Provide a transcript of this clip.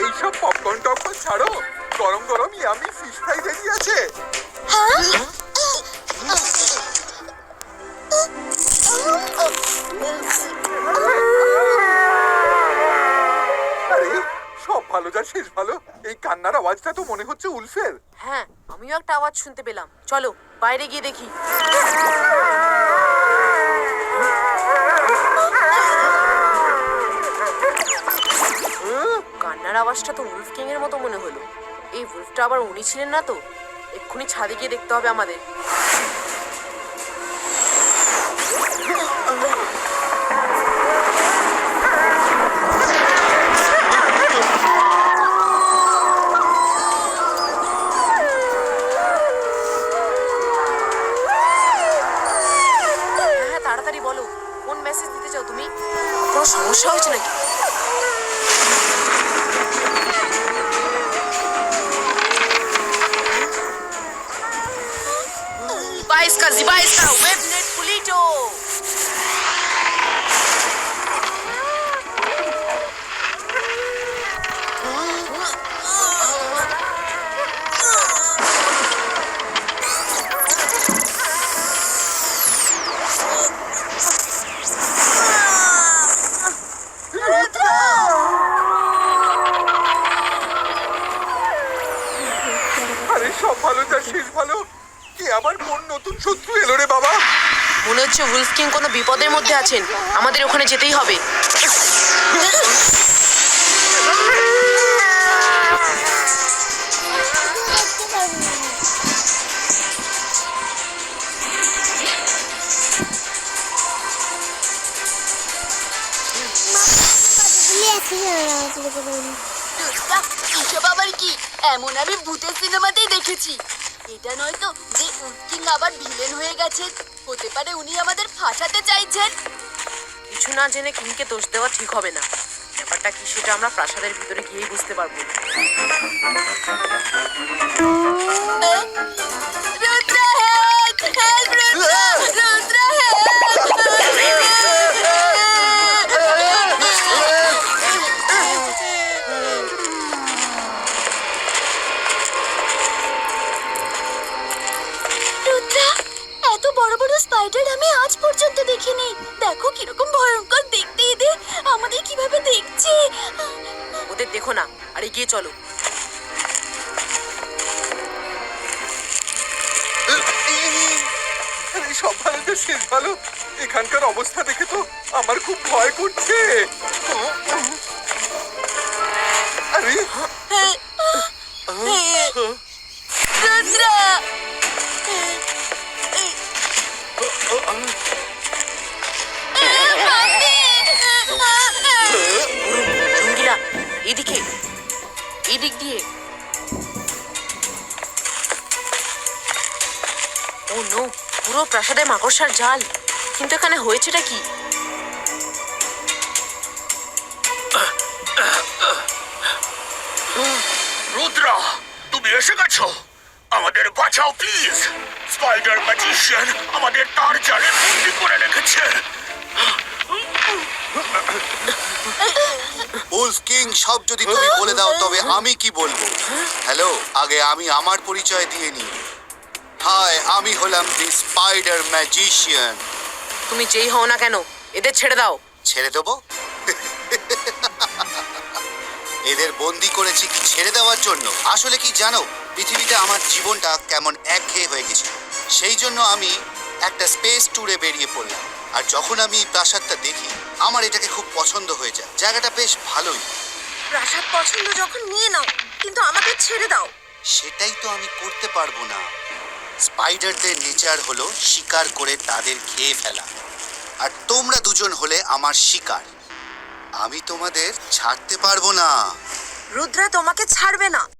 এইসব পপকর্ন টপকর্ন ছাড়ো, গরম গরম ইয়ামি ফিশ ফ্রাই রেডি আছে। আরে সব ভালো যার শেষ ভালো। এই কান্নার আওয়াজটা তো মনে হচ্ছে উলফের। হ্যাঁ, আমিও একটা আওয়াজ শুনতে পেলাম। চলো বাইরে গিয়ে দেখি। কান্নার আওয়াজটা তো উলফ কিং এর মতো মনে হলো। এই উলফটা আবার উনি ছিলেন না তো? এক্ষুনি ছাদে গিয়ে দেখতে হবে আমাদের। হ্যাঁ, তাড়াতাড়ি বলো, কোন মেসেজ দিতে চাও তুমি? কোনো সমস্যা হয়েছে নাকি? Ziba está webnet pulito. আরে সব ভালো যার শেষ ভালো। কি আবার কোন নতুন শত্রু এলো রে বাবা? মনে হচ্ছে উলফ কিং কোনো বিপদের মধ্যে আছেন। আমাদের ওখানে যেতেই হবে। এসব আবার কি? এমন আমি ভূতের সিনেমাতেই দেখেছি। এটা নয় তো যে কিং আবার ভিলেন হয়ে গেছেন? হতে পারে উনি আমাদের ফাঁসাতে চাইছেন। কিছু না জেনে কিংকে দোষ দেওয়া ঠিক হবে না। ব্যাপারটা কি সেটা আমরা প্রাসাদের ভিতরে গিয়েই বুঝতে পারবো। রুদ্রা হেল্প! হেল্প রুদ্রা! রুদ্রা এত বড় বড় স্পাইডার আমি আজ পর্যন্ত দেখিনি। দেখো কিরকম ভয়ঙ্কর দেখতে এদের। আমাদের কিভাবে দেখছে। ওদের দেখো না, আর এগিয়ে চলো। আরে সব ভালো যার শেষ ভালো। এখানকার অবস্থা দেখে তো আমার খুব ভয় করছে। আরে রুদ্রা! রঙ্গিলা, এদিকে, এদিক দিয়ে। ও নো, পুরো প্রাসাদে মাকড়সার জাল। কিন্তু এখানে হয়েছেটা কি? রুদ্রা, তুমি এসে গেছো? আমাদের বাঁচাও প্লিজ। স্পাইডার ম্যাজিশিয়ান আমাদের তার জালে বন্দি করে রেখেছে। উলফ কিং, সব যদি তুমি বলে দাও তবে আমি কি বলবো? হ্যালো, আগে আমি আমার পরিচয় দিয়ে নিই। হাই, আমি হলাম দি স্পাইডার ম্যাজিশিয়ান। তুমি যেই হও না কেন, এদের ছেড়ে দাও। ছেড়ে দেবো? এদের বন্দি করেছি কি ছেড়ে দেওয়ার জন্য? আসলে কি জানো, পৃথিবীতে আমার জীবনটা কেমন একঘেয়ে হয়ে গেছিল। সেই জন্য আমি একটা স্পেস ট্যুরে বেরিয়ে পড়লাম। আর যখন আমি এই প্রাসাদটা দেখি, আমার এটাকে খুব পছন্দ হয়ে যায়। জায়গাটা বেশ ভালোই। প্রাসাদ পছন্দ যখন নিয়ে নাও, কিন্তু আমাদের ছেড়ে দাও। সেটাই তো আমি করতে পারবো না। স্পাইডারদের নেচার হলো শিকার করে তাদের খেয়ে ফেলা, আর তোমরা দুজন হলে আমার শিকার। আমি তোমাদের ছাড়তে পারবো না। রুদ্রা তোমাকে ছাড়বে না।